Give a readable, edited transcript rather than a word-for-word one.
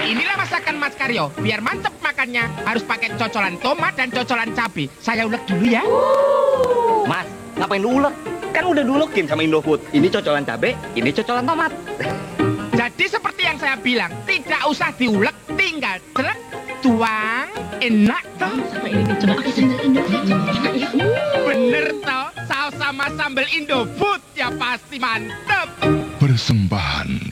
inilah masakan Mas Karyo. Biar mantep makannya, harus pakai cocolan tomat dan cocolan cabai. Saya ulek dulu ya. Mas, ngapain lu ulek? Kan udah diulekin sama Indofood. Ini cocolan cabai, ini cocolan tomat. Jadi seperti yang saya bilang, tidak usah diulek, tinggal celek, tuang, enak toh. Sama ini nih, coba pakai sambal Indofood. Enak ya. Bener toh, saus sama sambal Indofood ya pasti mantep. Persembahan